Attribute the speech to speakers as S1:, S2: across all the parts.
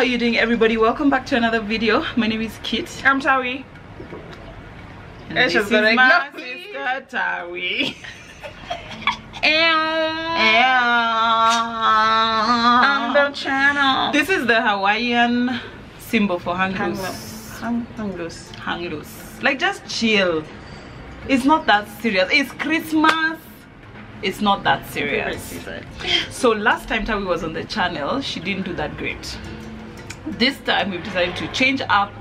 S1: are you doing, everybody? Welcome back to another video. My name is Kitt.
S2: I'm TAWI.
S1: And this is my sister TAWI. On the channel. This is the Hawaiian symbol for hang loose. Like, just chill. It's not that serious. It's Christmas. It's not that serious. So last time TAWI was on the channel, she didn't do that great. This time we've decided to change up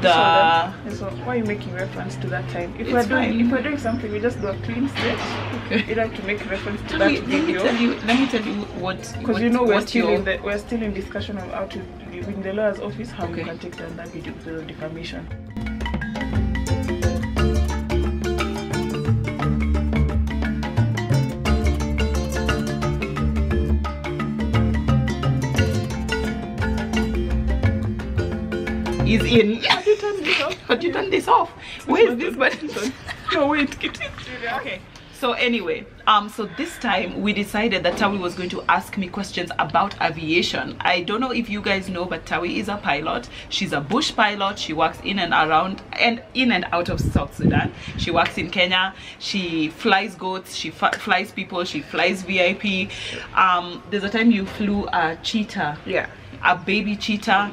S1: the.
S2: So why are you making reference to that time? If we're doing something, we just do a clean sketch. Okay. You don't have to make reference to that video.
S1: Let me tell you what.
S2: Because you know we're still in discussion of how to in the lawyer's office how you can take down that video because of defamation.
S1: Is in. Have you turned this off? Have you turned this off? Where is this button?
S2: No, wait, get it.
S1: Okay. So anyway, so this time we decided that TAWI was going to ask me questions about aviation. I don't know if you guys know, but TAWI is a pilot. She's a bush pilot. She works in and around and in and out of South Sudan. She works in Kenya. She flies goats. She flies people. She flies VIP. There's a time you flew a cheetah.
S2: Yeah.
S1: A baby cheetah.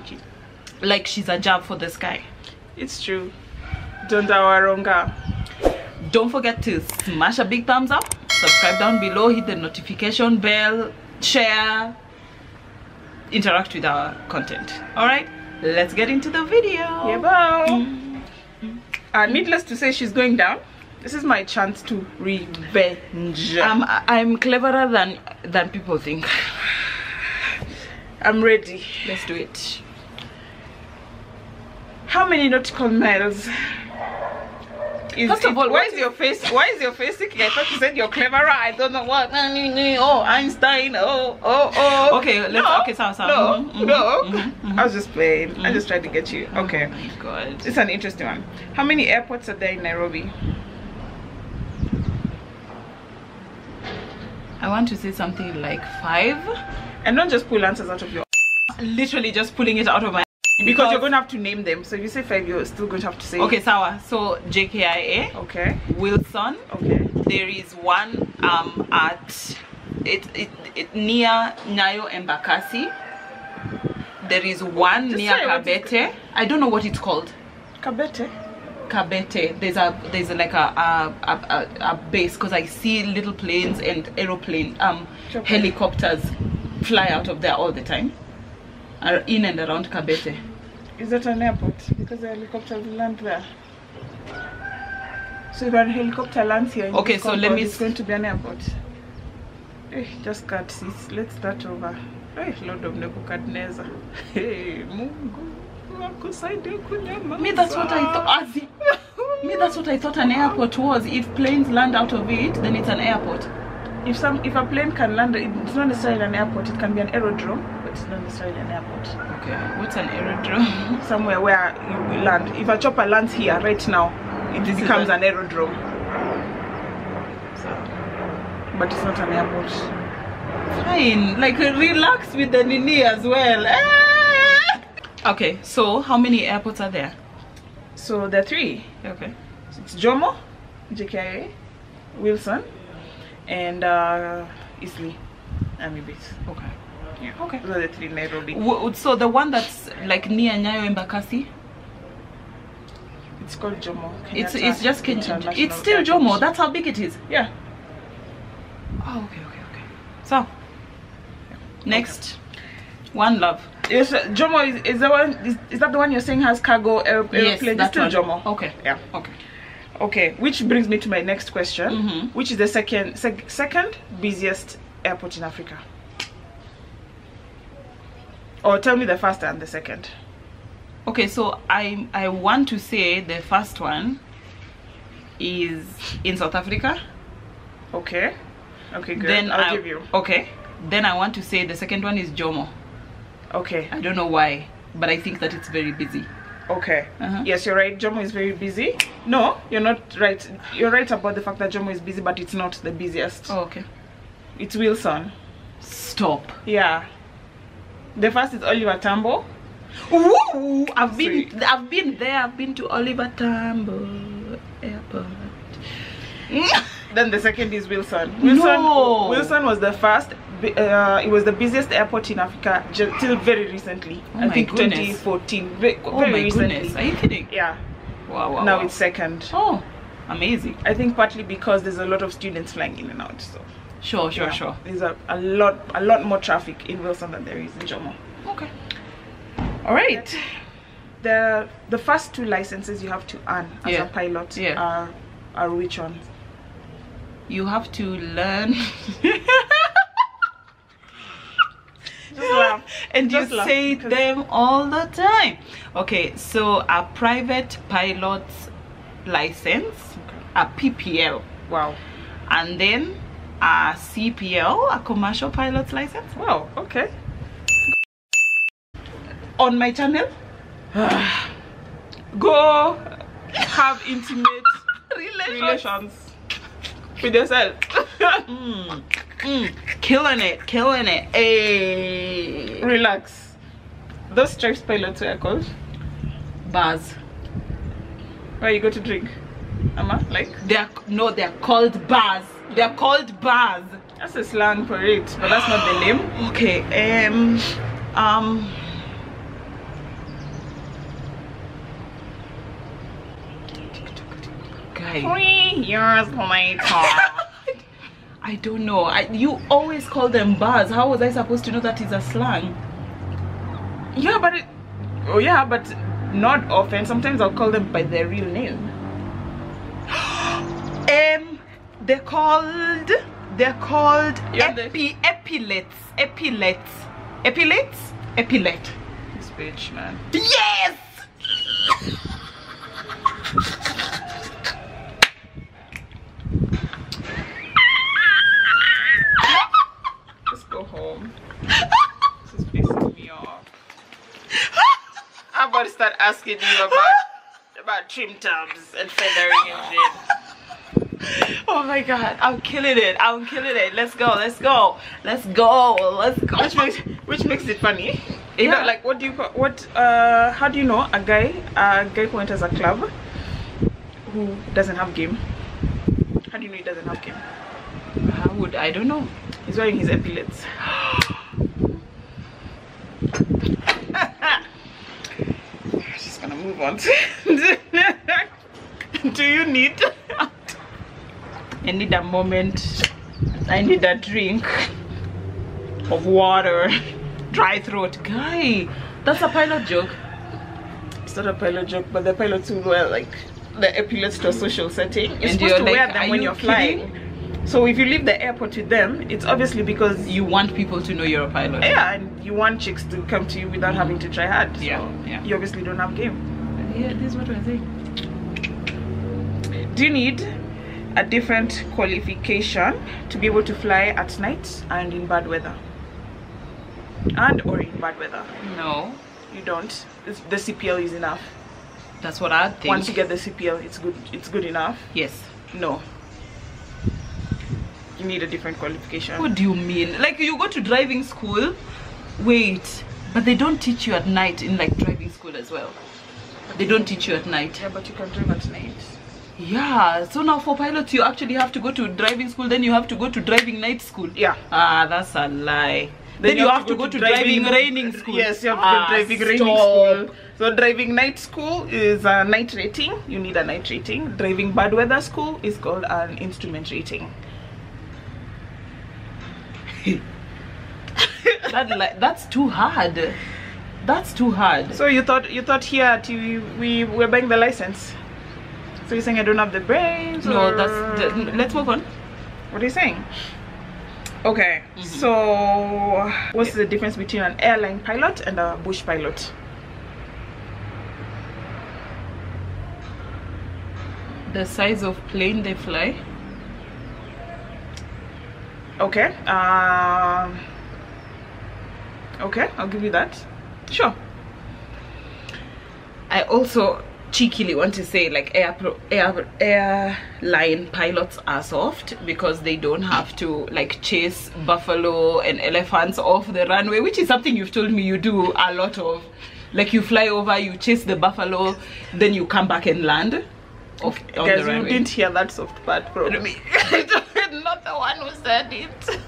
S1: Like she's a job for this guy.
S2: It's true. Don't
S1: forget to smash a big thumbs up, subscribe down below, hit the notification bell, share, interact with our content. All right, let's get into the video.
S2: Yeah, needless to say, she's going down. This is my chance to revenge.
S1: I'm cleverer than people think.
S2: I'm ready.
S1: Let's do it.
S2: How many nautical miles?
S1: First of all,
S2: why is your face sick? I thought you said you're cleverer. I don't know what. Oh, Einstein. Oh.
S1: Okay, let's.
S2: No,
S1: okay, so.
S2: No. I was just playing. I just tried to get you. Okay.
S1: Oh my God.
S2: It's an interesting one. How many airports are there in Nairobi?
S1: I want to say something like 5.
S2: And don't just pull answers out of your.
S1: Literally just pulling it out of my.
S2: Because you're going to have to name them. So if you say 5, you're still going to have to say.
S1: Okay, Sawa. So JKIA.
S2: Okay.
S1: Wilson.
S2: Okay.
S1: There is one at near Nyayo Embakasi. There is one just near Kabete. I don't know what it's called.
S2: Kabete.
S1: There's like a base because I see little planes and aeroplane helicopters fly out of there all the time. Are in and around Kabete.
S2: Is that an airport? Because the helicopters land there. So if a helicopter lands here,
S1: okay, so let me.
S2: It's going to be an airport. Hey, just cut this. Let's start over. Hey, Lord of Nebuchadnezzar. Hey, Mungu.
S1: Me, that's what I thought. Me, that's what I thought an airport was. If planes land out of it, then it's an airport.
S2: If a plane can land, it's not necessarily an airport. It can be an aerodrome, but it's not necessarily an airport.
S1: Okay, what's an aerodrome?
S2: Somewhere where you land. If a chopper lands here right now, it becomes an aerodrome. So, but it's not an airport.
S1: Fine, like relax with the Nini as well. Okay, so how many airports are there?
S2: So there are 3.
S1: Okay.
S2: So it's Jomo, JKIA, Wilson, and Eastleigh Army Base.
S1: Okay.
S2: Yeah. Okay. Those are the 3 in Nairobi.
S1: So the one that's like near Nyayo Embakasi?
S2: It's called Jomo.
S1: It's just Kenya. It's still Jomo. That's how big it is.
S2: Yeah.
S1: Oh, okay. So next, One Love.
S2: Yes, Jomo is the one. Is that the one you're saying has cargo airplane?
S1: Yes,
S2: it's still Jomo.
S1: Okay.
S2: Yeah. Okay. Which brings me to my next question. Which is the second busiest airport in Africa? Or tell me the first and the second.
S1: Okay, so I want to say the first one is in South Africa.
S2: Okay, good.
S1: Then
S2: I'll give you.
S1: Okay. Then I want to say the second one is Jomo.
S2: Okay.
S1: I don't know why, but I think that it's very busy.
S2: Okay. Yes, you're right. Jomo is very busy. No, you're not right. You're right about the fact that Jomo is busy, but it's not the busiest.
S1: Oh, okay.
S2: It's Wilson.
S1: Stop.
S2: Yeah. The first is Oliver Tambo.
S1: Ooh, I've been there. I've been to Oliver Tambo Airport.
S2: Then the second is Wilson.
S1: No.
S2: Wilson was the first. It was the busiest airport in Africa till very recently.
S1: Oh
S2: I
S1: my
S2: think
S1: goodness.
S2: 2014.
S1: Oh
S2: Very
S1: my
S2: recently.
S1: goodness. Are you kidding?
S2: Yeah.
S1: Wow.
S2: Now it's second.
S1: Oh, amazing.
S2: I think partly because there's a lot of students flying in and out. So
S1: Sure.
S2: there's a lot more traffic in Wilson than there is in Jomo.
S1: Okay.
S2: All right. The first two licenses you have to earn as a pilot are which ones?
S1: You have to learn.
S2: Just laugh.
S1: And
S2: Just
S1: you
S2: laugh,
S1: say
S2: because-
S1: them all the time. Okay, so a private pilot's license, a PPL,
S2: Wow.
S1: and then a CPL, a commercial pilot's license.
S2: Wow. Okay.
S1: On my channel,
S2: Go have intimate relations with yourself.
S1: killing it. Hey.
S2: Relax. Those stripes pilots were called.
S1: Bars.
S2: Where you go to drink? Like
S1: They're called bars. They're called bars.
S2: that's a slang for it, but that's not the name.
S1: Okay. Guy.
S2: 3 years later.
S1: I don't know. You always call them bars. How was I supposed to know that is a slang?
S2: Yeah, but but not often. Sometimes I'll call them by their real name.
S1: They're called
S2: Yeah,
S1: epilettes.
S2: This bitch, man.
S1: Yes.
S2: Just go home. This is pissing me off. I'm about to start asking you about trim tabs and feathering and shit.
S1: Oh my god, I'm killing it. Let's go.
S2: Which makes it funny.
S1: Yeah.
S2: You know, like what do you call how do you know a guy who enters a club who doesn't have game? How do you know he doesn't have game?
S1: I don't know.
S2: He's wearing his epaulets. Just gonna move on. Do you need
S1: I need a moment. I need a drink of water. Dry throat. Guy, that's a pilot joke.
S2: It's not a pilot joke, but the pilots who wear like the epaulets to a social setting, you're
S1: And
S2: supposed
S1: you're
S2: to
S1: like,
S2: wear them
S1: are
S2: when
S1: you
S2: you're flying. So if you leave the airport with them, it's obviously because
S1: You want people to know you're a pilot.
S2: yeah, and you want chicks to come to you without having to try hard. So
S1: Yeah.
S2: you obviously don't have game.
S1: Yeah, this is what we're saying.
S2: Do you need a different qualification to be able to fly at night and in bad weather? Or in bad weather?
S1: No,
S2: You don't. The CPL is enough.
S1: that's what I think.
S2: Once you get the CPL, it's good enough.
S1: Yes.
S2: No. You need a different qualification.
S1: What do you mean? Like you go to driving school? Wait, but they don't teach you at night in like driving school as well. They don't teach you at night.
S2: Yeah, but you can drive at night.
S1: Yeah, so now for pilots you actually have to go to driving school, then you have to go to driving night school.
S2: Yeah.
S1: Ah, that's a lie. Then you have to go to driving raining school.
S2: Yes, you have to go to driving raining school. So driving night school is a night rating. You need a night rating. Driving bad weather school is called an instrument rating.
S1: That's too hard. That's too hard.
S2: So you thought here at we were buying the license. So you're saying I don't have the brains?
S1: No,
S2: or...
S1: let's move on.
S2: What are you saying? Okay, so what's the difference between an airline pilot and a bush pilot?
S1: The size of plane they fly.
S2: Okay, okay, I'll give you that. Sure.
S1: I also cheekily want to say like airline pilots are soft because they don't have to like chase buffalo and elephants off the runway, which is something you've told me you do a lot of. Like you fly over, you chase the buffalo, then you come back and land off on
S2: Guys,
S1: the runway.
S2: you didn't hear that soft part probably.
S1: Not the one who said it.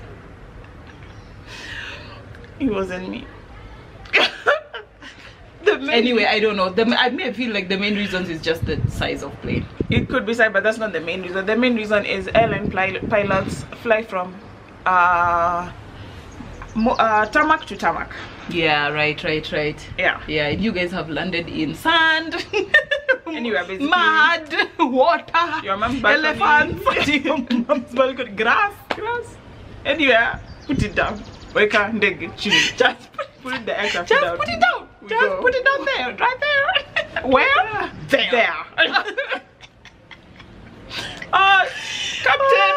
S2: It wasn't me.
S1: Anyway, I don't know. I may feel like the main reasons is just the size of plane.
S2: It could be said, but that's not the main reason. The main reason is airline pilots fly from tarmac to tarmac.
S1: Yeah, right.
S2: Yeah.
S1: And you guys have landed in sand.
S2: Anyway, basically,
S1: mud, water,
S2: your mom's
S1: elephants,
S2: your mom's balcony, grass. Anyway, put it down. Wake up, just put it the aircraft
S1: just
S2: down.
S1: put it down. Just put it down there, right there. Where? There.
S2: Captain.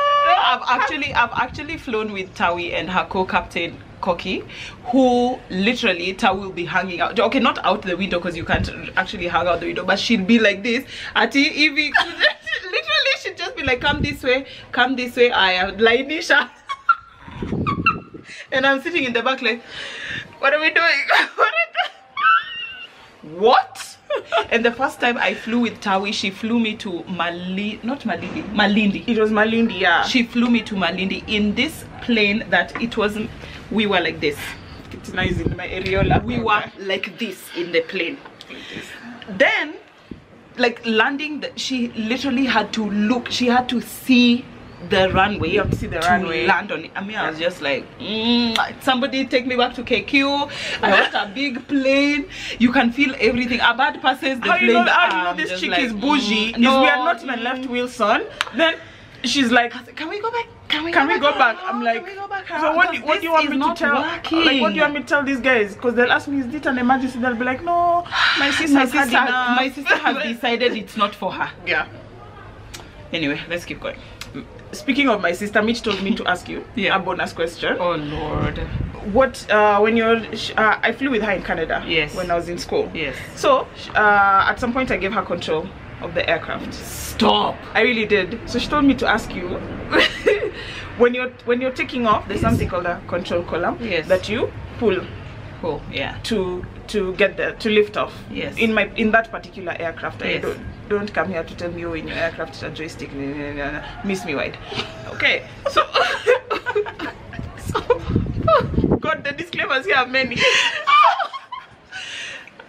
S1: I've actually flown with TAWI and her co-captain Koki, who literally TAWI will be hanging out. Okay, not out the window because you can't actually hang out the window, but she'll be like this. Ati Evie literally she'd just be like, come this way. I am Lainisha. And I'm sitting in the back like, what are we doing? What? And the first time I flew with TAWI, she flew me to Malindi.
S2: It was Malindi, yeah.
S1: She flew me to Malindi in this plane that it wasn't. We were like this.
S2: It's nice in my areola.
S1: We were like this in the plane. Then, like landing, she literally had to look. She had to see the runway.
S2: You have to see the runway.
S1: Land on it. I mean, I was just like, somebody take me back to Keyo. I want a big plane. You can feel everything. A bad passes the plane.
S2: How you know this chick is bougie? No, we are not even left Wilson. Then she's like,
S1: can we go back? Can we
S2: go back? I'm like, so what do you want me to tell? Like, what do you want me to tell these guys? Because they'll ask me, is it an emergency? They'll be like, no, my sister
S1: has decided it's not for her.
S2: Yeah.
S1: Anyway, let's keep going.
S2: Speaking of my sister, Mitch told me to ask you a bonus question.
S1: Oh Lord.
S2: What when you're I flew with her in Canada.
S1: Yes.
S2: When I was in school.
S1: Yes.
S2: So at some point I gave her control of the aircraft.
S1: Stop.
S2: I really did. So she told me to ask you when you're taking off, there's something called a control column.
S1: Yes.
S2: That you pull.
S1: Oh yeah.
S2: To get there, to lift off.
S1: Yes.
S2: In that particular aircraft.
S1: Yes.
S2: Don't come here to tell me, oh, in your aircraft it's a joystick. Miss me wide. Okay. So God, the disclaimers here are many.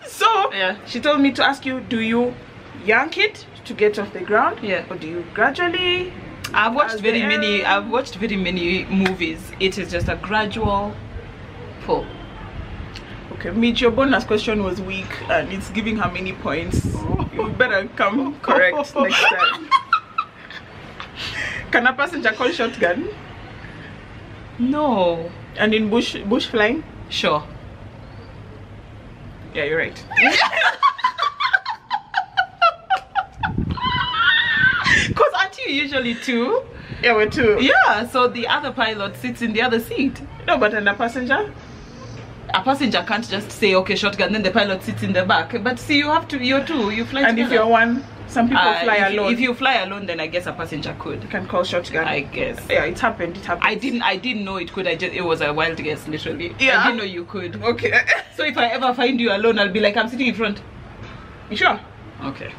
S2: So
S1: yeah,
S2: she told me to ask you, do you yank it to get off the ground?
S1: Yeah.
S2: Or do you gradually?
S1: I've watched very many movies. It is just a gradual pull.
S2: Okay, Mitch, your bonus question was weak and it's giving her many points. You better come correct next time. Can a passenger call shotgun?
S1: No.
S2: And in bush flying?
S1: Sure.
S2: Yeah, you're right.
S1: Because aren't you usually two?
S2: Yeah, we're two.
S1: Yeah, so the other pilot sits in the other seat.
S2: No, but and a passenger?
S1: A passenger can't just say, okay, shotgun, then the pilot sits in the back. But see, you're two, you fly
S2: and
S1: together.
S2: If you're one, some people fly alone.
S1: If you fly alone, then I guess a passenger could.
S2: You can call shotgun.
S1: I guess.
S2: Yeah, it happened.
S1: I didn't know it could. It was a wild guess, literally.
S2: Yeah.
S1: I didn't know you could.
S2: Okay.
S1: So if I ever find you alone, I'll be like, I'm sitting in front.
S2: You sure?
S1: Okay.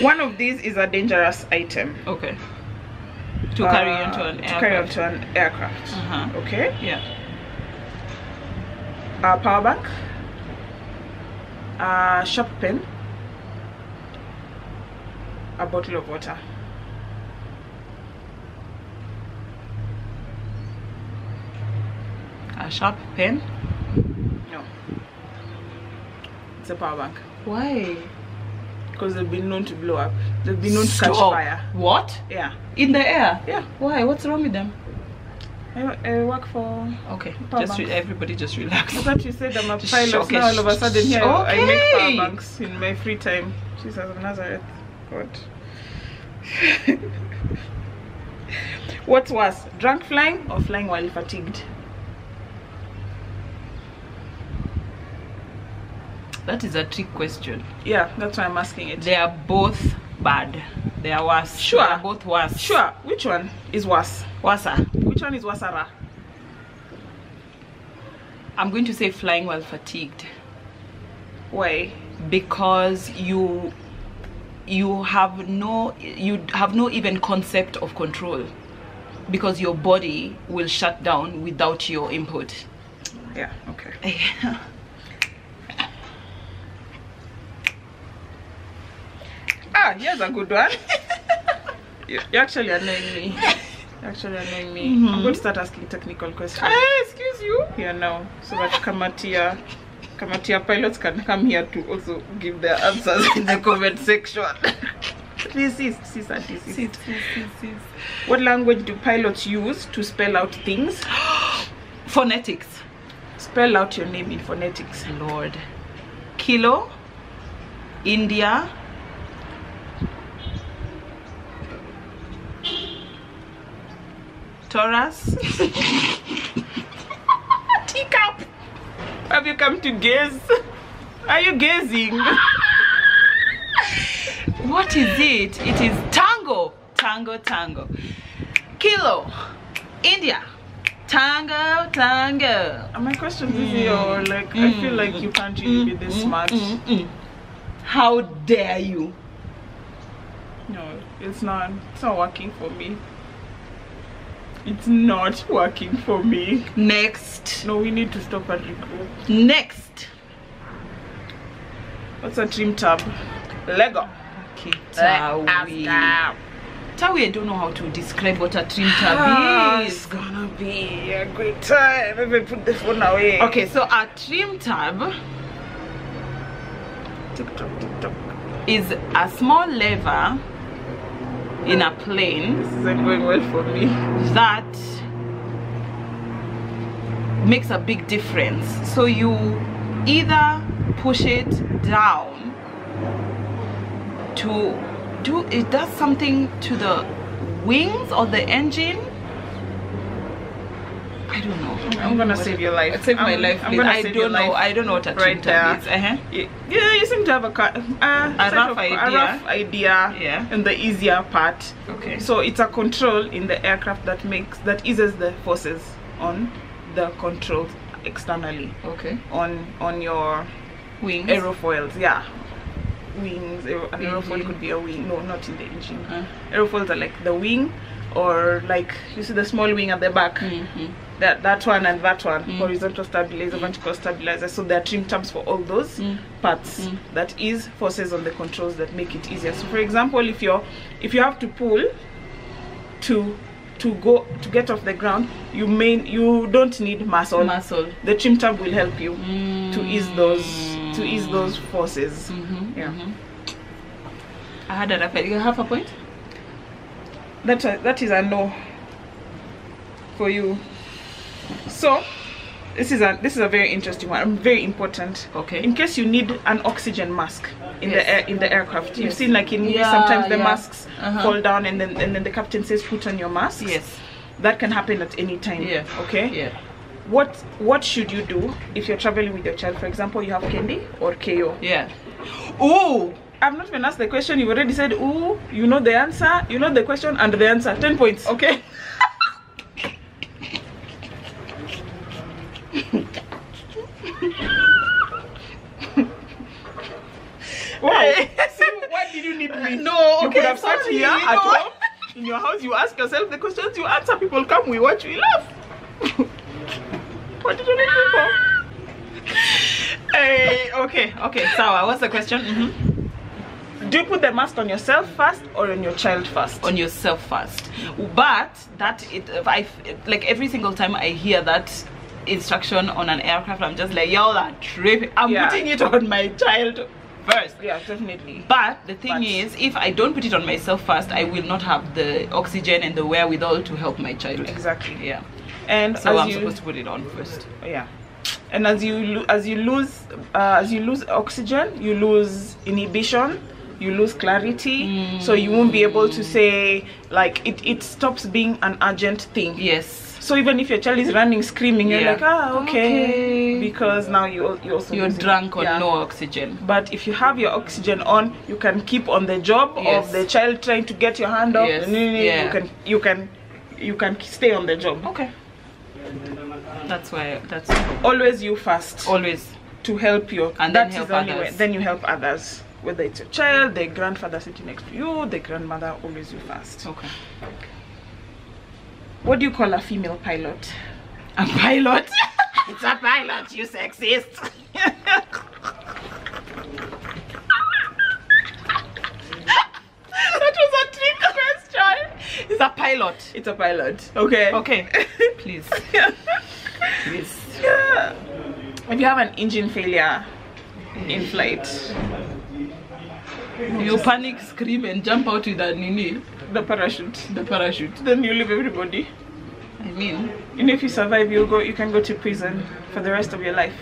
S2: One of these is a dangerous item.
S1: Okay. To carry onto an aircraft.
S2: To carry onto an aircraft. Okay.
S1: Yeah.
S2: A power bank. A sharp pen. A bottle of water.
S1: A sharp pen?
S2: No. It's a power bank.
S1: Why?
S2: Because they've been known to blow up. They've been known to catch fire.
S1: What?
S2: Yeah.
S1: In the air?
S2: Yeah.
S1: Why? What's wrong with them?
S2: I work for.
S1: Okay. Everybody just relax.
S2: I thought you said I'm a pilot. Now all of a sudden here I make power banks in my free time. Jesus of Nazareth. God. What's worse, drunk flying or flying while fatigued?
S1: That is a trick question.
S2: Yeah, that's why I'm asking it.
S1: They are both bad. They are worse.
S2: Sure.
S1: They are both worse.
S2: Sure. Which one is worse?
S1: Worser.
S2: Which one is worser?
S1: I'm going to say flying while fatigued.
S2: Why?
S1: Because you have no even concept of control, because your body will shut down without your input.
S2: Yeah, okay. Here's a good one. You're actually annoying me. I'm going to start asking technical questions.
S1: Excuse you?
S2: Here now, so that Kamatia pilots can come here to also give their answers in the comment section. Please, sis. What language do pilots use to spell out things?
S1: Phonetics.
S2: Spell out your name in phonetics.
S1: Lord. Kilo, India, Taurus,
S2: teacup. Have you come to gaze? Are you gazing?
S1: What is it? It is tango. Kilo, India, tango.
S2: My question is easy, or like I feel like you can't really be this smart.
S1: How dare you?
S2: No, it's not working for me. It's not working for me.
S1: Next.
S2: No, we need to stop and regroup.
S1: Next.
S2: What's a trim tab? Lego.
S1: Okay, TAWI. TAWI, I don't know how to describe what a trim tab is.
S2: It's gonna be a great time. Let me put the phone away.
S1: Okay, so a trim tab is a small lever in a plane.
S2: This isn't going well for me.
S1: That makes a big difference. So you either push it down to it does something to the wings or the engine. I don't know.
S2: I'm gonna save your life.
S1: Save my life. I don't know what a trim tab is.
S2: Yeah, you seem to have a rough idea.
S1: Yeah.
S2: And the easier part.
S1: Okay.
S2: So it's a control in the aircraft that eases the forces on the controls externally.
S1: Okay.
S2: On your
S1: wings.
S2: Aerofoils. Yeah. Wings. An aerofoil could be a wing. No, not in the engine. Aerofoils are like the wing, or like you see the small wing at the back. That one and that one, horizontal stabilizer, vertical stabilizer. So there are trim tabs for all those parts. That is forces on the controls that make it easier. So for example, if you have to pull to get off the ground, you don't need muscle. The trim tab will help you to ease those forces. Yeah.
S1: I had a half a point.
S2: That is a no for you. So this is a very interesting one, very important.
S1: Okay.
S2: In case you need an oxygen mask in the aircraft, you've seen like in movies sometimes the masks fall down and then the captain says put on your mask.
S1: Yes.
S2: That can happen at any time.
S1: Yeah.
S2: Okay.
S1: Yeah.
S2: What should you do if you're traveling with your child? For example, you have Kendi or Keyo.
S1: Yeah. Oh,
S2: I've not even asked the question. You've already said, ooh, you know the answer, you know the question and the answer. 10 points, okay? Wow. See, why did you need me?
S1: No,
S2: you
S1: okay,
S2: could have sat
S1: sorry,
S2: here at home, in your house, you ask yourself the questions, you answer, people come, we watch, we laugh. What did you need me for?
S1: Hey, okay, Sawa, what's the question?
S2: Do you put the mask on yourself first or on your child first?
S1: On yourself first. But like every single time I hear that instruction on an aircraft, I'm just like, y'all are tripping. I'm putting it on my child first.
S2: Yeah, definitely.
S1: But the thing is, if I don't put it on myself first, I will not have the oxygen and the wherewithal to help my child.
S2: Exactly.
S1: Yeah.
S2: And
S1: so I'm supposed to put it on first.
S2: Yeah. And as you lose oxygen, you lose inhibition, you lose clarity. So you won't be able to say, like, it stops being an urgent thing.
S1: Yes.
S2: So even if your child is running screaming, you're
S1: Yeah.
S2: like, okay, because now you're
S1: You're drunk on
S2: yeah.
S1: no oxygen.
S2: But if you have your oxygen on, you can keep on the job
S1: Yes.
S2: of the child trying to get your hand off.
S1: Yes.
S2: Yeah. You can stay on the job.
S1: Okay. That's
S2: Always you first.
S1: always.
S2: To help you,
S1: And
S2: that
S1: then
S2: is
S1: help
S2: the only
S1: others.
S2: way. Then you help others, whether it's your child, the grandfather sitting next to you, the grandmother. Always you first.
S1: Okay.
S2: What do you call a female pilot?
S1: A pilot?
S2: It's a pilot, you sexist.
S1: That was a trick question. It's a pilot.
S2: It's a pilot. Okay.
S1: Okay. Please. Please.
S2: Yeah. If you have an engine failure in flight,
S1: You panic, scream, and jump out with a nini.
S2: the parachute,
S1: Then
S2: you leave everybody.
S1: I mean,
S2: And if you survive, you can go to prison for the rest of your life.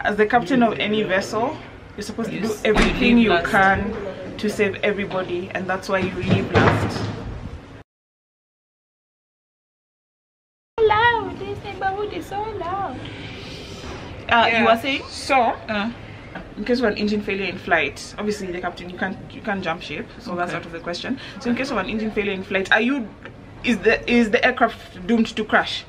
S2: As the captain of any vessel, you're supposed to do everything you
S1: live last.
S2: can to save everybody, and that's why you leave last.
S1: loud. This neighborhood is so loud. You were saying?
S2: So, in case of an engine failure in flight, obviously the captain, you can't jump ship, so that's out of the question. So in case of an engine failure in flight, is the aircraft doomed to crash?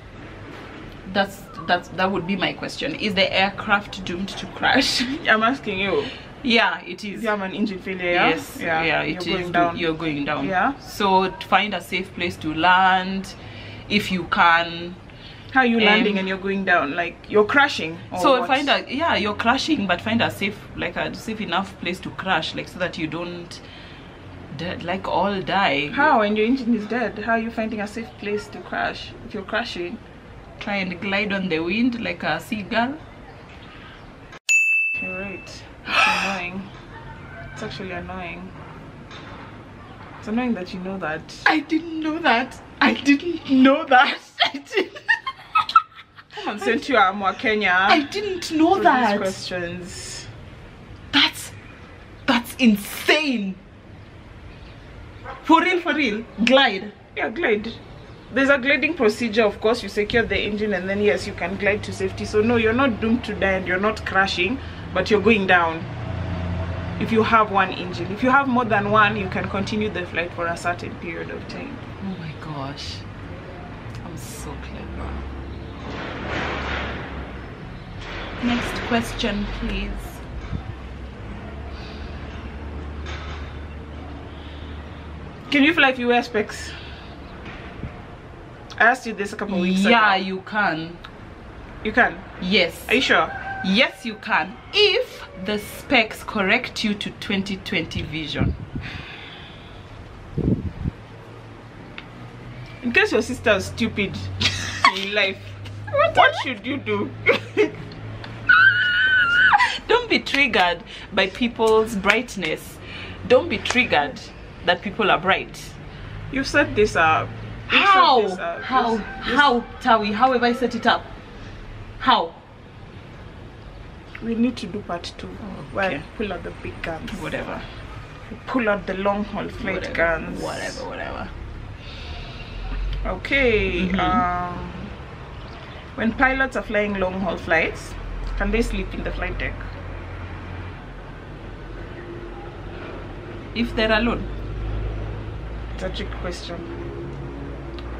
S1: That would be my question. Is the aircraft doomed to crash?
S2: I'm asking you.
S1: Yeah, it is.
S2: If you have an engine failure, yeah?
S1: Yes, yeah, it is.
S2: Going down.
S1: You're going down.
S2: Yeah.
S1: So find a safe place to land, if you can.
S2: How are you landing and you're going down? Like you're crashing?
S1: So what? You're crashing, but find a safe enough place to crash, like so that you don't all die.
S2: How? And your engine is dead. How are you finding a safe place to crash if you're crashing?
S1: Try and glide on the wind like a seagull.
S2: You're right. It's annoying. It's actually annoying. It's annoying that you know that.
S1: I didn't know that. I didn't know that.
S2: Come on, sent you a Kenya.
S1: I didn't know that.
S2: These questions.
S1: That's insane. For real. Glide.
S2: Yeah, glide. There's a gliding procedure. Of course, you secure the engine and then yes, you can glide to safety. So no, you're not doomed to die and you're not crashing, but you're going down. If you have one engine. If you have more than one, you can continue the flight for a certain period of time.
S1: Oh my gosh. I'm so clever. Next question, please.
S2: Can you fly if you wear specs? I asked you this a couple of weeks ago.
S1: Yeah, you can.
S2: You can?
S1: Yes.
S2: Are you sure?
S1: Yes, you can. If the specs correct you to 20/20 vision.
S2: In case your sister is stupid in life, what should you do?
S1: Don't be triggered by people's brightness. Don't be triggered that people are bright.
S2: You've set this up.
S1: How, Tawi? How have I set it up? How?
S2: We need to do part 2.
S1: Okay.
S2: Where pull out the big guns.
S1: Whatever.
S2: Pull out the long haul flight guns.
S1: Whatever.
S2: Okay. When pilots are flying long haul flights, can they sleep in the flight deck?
S1: If they're alone.
S2: It's a trick question.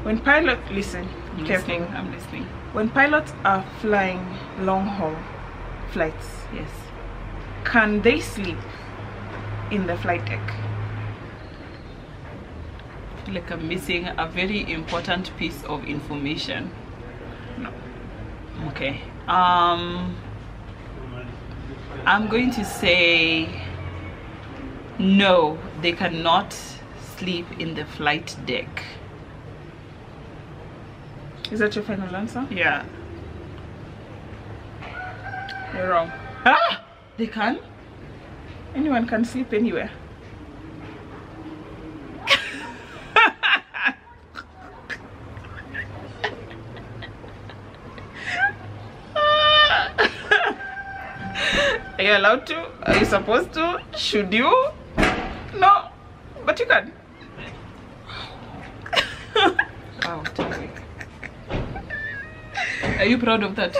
S2: When pilots listen carefully.
S1: I'm listening.
S2: When pilots are flying long haul flights,
S1: Yes.
S2: can they sleep in the flight deck?
S1: I feel like I'm missing a very important piece of information.
S2: No.
S1: Okay. I'm going to say no, they cannot sleep in the flight deck.
S2: Is that your final answer?
S1: Yeah.
S2: You're wrong.
S1: Ah! They can?
S2: Anyone can sleep anywhere. Are you allowed to? Are you supposed to? Should you? No, but you can.
S1: Are you proud of that?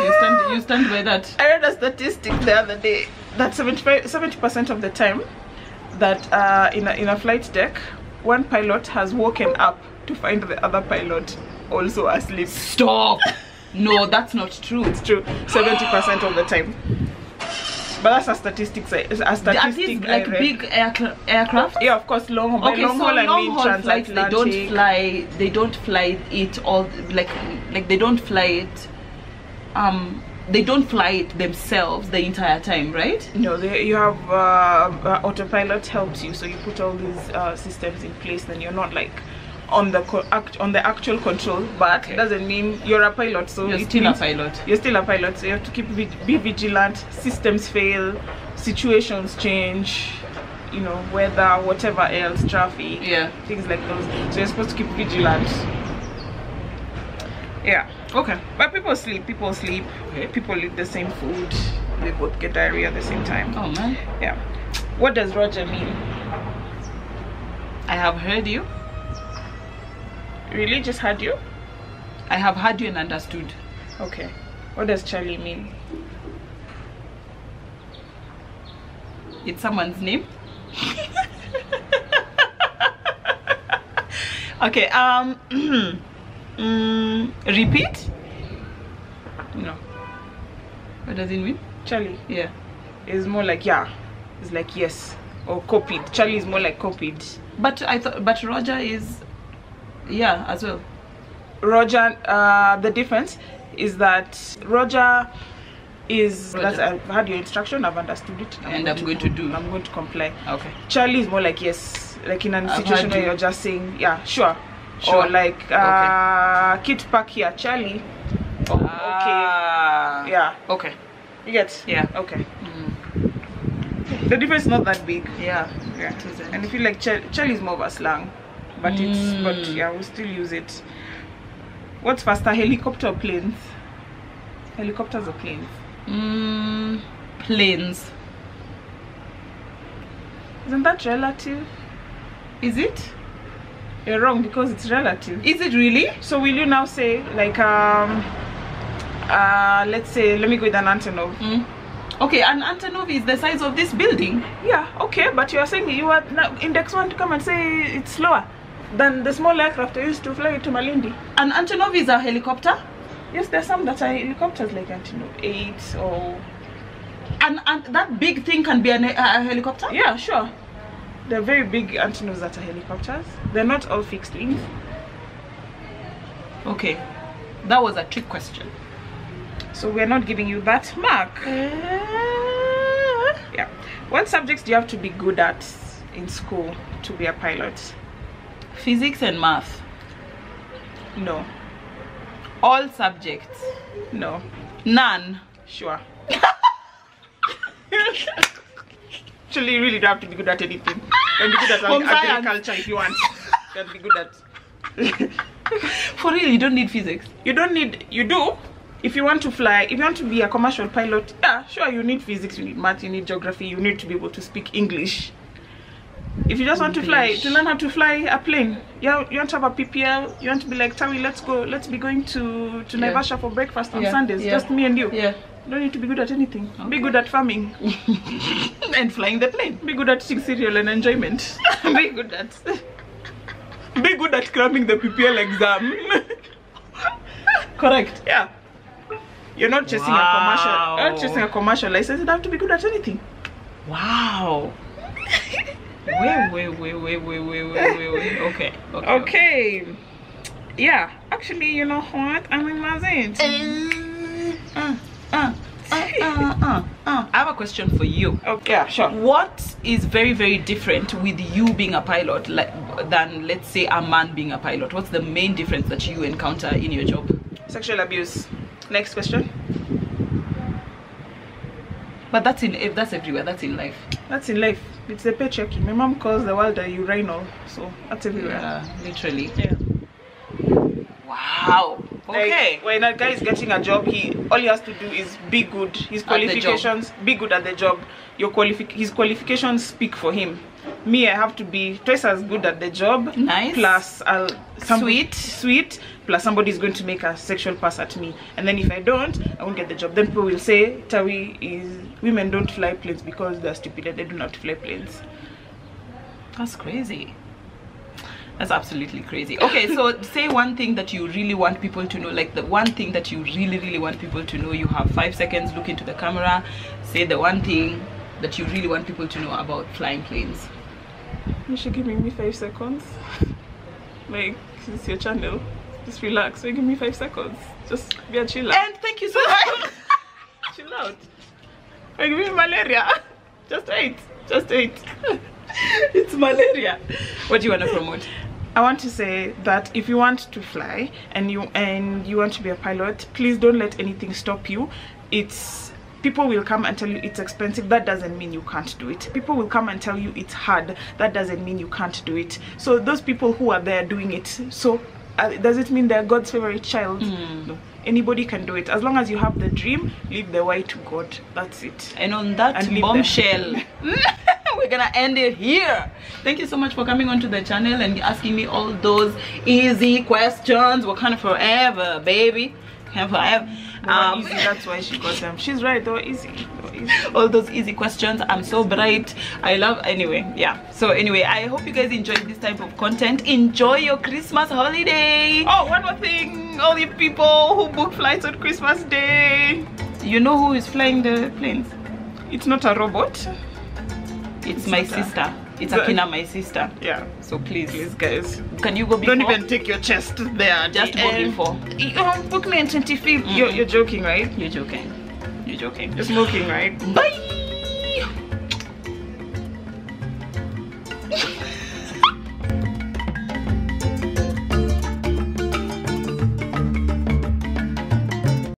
S1: You stand by that?
S2: I read a statistic the other day that 70% of the time that in a flight deck, one pilot has woken up to find the other pilot also asleep.
S1: Stop! No, that's not true.
S2: It's true. 70% of the time. But that's a statistic.
S1: Are these like big aircraft?
S2: Yeah, of course. Long haul.
S1: Okay,
S2: long
S1: so
S2: haul I
S1: long
S2: mean
S1: haul flights, they don't fly it all, like they don't fly it. They don't fly it themselves the entire time, right?
S2: No, you have autopilot helps you, so you put all these systems in place. Then you're not like on the actual control, but it doesn't mean you're a pilot. So
S1: you're still a pilot.
S2: You're still a pilot, so you have to be vigilant. Systems fail, situations change, you know, weather, whatever else, traffic, things like those. So you're supposed to keep vigilant. Yeah.
S1: Okay.
S2: But people sleep. Okay. People eat the same food. They both get diarrhea at the same time.
S1: Oh man.
S2: Yeah. What does Roger mean?
S1: I have heard you.
S2: Really? Just heard you?
S1: I have heard you and understood.
S2: Okay. What does Charlie mean?
S1: It's someone's name. Okay. Repeat?
S2: No.
S1: What does it mean?
S2: Charlie?
S1: Yeah.
S2: Is more like yeah. It's like yes. Or copied. Charlie is more like copied.
S1: But I thought Roger is yeah as well.
S2: Roger, the difference is that Roger is that I've had your instruction, I've understood it,
S1: and I'm going to
S2: comply.
S1: Okay.
S2: Charlie is more like yes, like in a situation where you're just saying yeah, sure. Or like Kitt park here, Charlie. Oh, okay. Yeah.
S1: Okay.
S2: You get?
S1: Yeah.
S2: Okay. The difference is not that big.
S1: Yeah.
S2: Yeah. And I feel like Charlie is more of a slang, but but yeah, we still use it. What's faster, helicopter or planes? Helicopters or planes?
S1: Planes.
S2: Isn't that relative?
S1: Is it?
S2: You're wrong because it's relative.
S1: Is it really?
S2: So will you now say like let's say, let me go with an Antonov.
S1: Okay, an Antonov is the size of this building.
S2: Yeah, okay, but you are saying you are now index one to come and say it's slower than the small aircraft I used to fly to Malindi.
S1: An Antonov is a helicopter?
S2: Yes, there's some that are helicopters like Antonov 8 or...
S1: And that big thing can be a helicopter?
S2: Yeah, sure. They're very big Antonovs that are helicopters. They're not all fixed wings.
S1: Okay, that was a trick question.
S2: So we're not giving you that mark. Yeah. What subjects do you have to be good at in school to be a pilot?
S1: Physics and math.
S2: No.
S1: All subjects?
S2: No.
S1: None?
S2: Sure. Actually, you really don't have to be good at anything. You can be good at agriculture if you want. You can be good at...
S1: For real, you don't need physics?
S2: You don't need... You do. If you want to fly, if you want to be a commercial pilot, yeah, sure, you need physics, you need math, you need geography, you need to be able to speak English. If you just want to fly, to learn how to fly a plane, yeah, you want to have a PPL, you want to be like, TAWI, let's be going to Naivasha for breakfast on Sundays, just me and you. Yeah. You don't need to be good at anything. Okay. Be good at farming.
S1: And flying the plane.
S2: Be good at eating cereal and enjoyment. Be good at cramming the PPL exam.
S1: Correct.
S2: Yeah. You're not chasing a commercial. You're not chasing a commercial license. You don't have to be good at anything.
S1: Wow. Wait. Okay.
S2: Yeah. Actually, you know what? I'm imagined.
S1: I have a question for you.
S2: Okay, yeah, sure.
S1: What is very, very different with you being a pilot than, let's say, a man being a pilot? What's the main difference that you encounter in your job?
S2: Sexual abuse. Next question.
S1: But that's everywhere. That's in life.
S2: That's in life. It's the patriarchy. My mom calls the world a urinal, so that's everywhere.
S1: Yeah, literally.
S2: Yeah.
S1: Wow. Okay.
S2: Like, when a guy is getting a job, all he has to do is be good. His qualifications, be good at the job. His qualifications speak for him. me, I have to be twice as good at the job.
S1: Nice.
S2: Plus sweet. Plus somebody is going to make a sexual pass at me, and then if I don't, I won't get the job. Then people will say TAWI is women don't fly planes because they're stupid and they don't have to fly planes.
S1: That's crazy. That's absolutely crazy. Okay, so say one thing that you really want people to know, like the one thing that you really want people to know. You have 5 seconds. Look into the camera. Say the one thing that you really want people to know about flying planes.
S2: You should give me 5 seconds. Like, it's your channel. Just relax. So give me 5 seconds. Just be a chiller.
S1: And thank you so much.
S2: Chill out. Or give me malaria. Just wait.
S1: It's malaria. What do you want to promote?
S2: I want to say that if you want to fly and you want to be a pilot, please don't let anything stop you. People will come and tell you it's expensive. That doesn't mean you can't do it. People will come and tell you it's hard. That doesn't mean you can't do it. So those people who are there doing it, so does it mean they're God's favorite child? No. Anybody can do it. As long as you have the dream, leave the why to God. That's it.
S1: And on that bombshell, we're gonna end it here. Thank you so much for coming onto the channel and asking me all those easy questions. We're kind of forever, baby. Forever.
S2: Easy, that's why she got them. She's right, though. Easy.
S1: All those easy questions. I'm so bright. I love, anyway, yeah. So anyway, I hope you guys enjoyed this type of content. Enjoy your Christmas holiday.
S2: Oh, one more thing. All you people who book flights on Christmas Day,
S1: you know who is flying the planes?
S2: It's not a robot.
S1: It's my sister. It's Akina, my sister.
S2: Yeah.
S1: So please
S2: guys,
S1: can you go before?
S2: Don't even take your chest there.
S1: Just go before.
S2: Book me on 25th. You're joking, right?
S1: You're joking.
S2: You're smoking, right?
S1: Bye.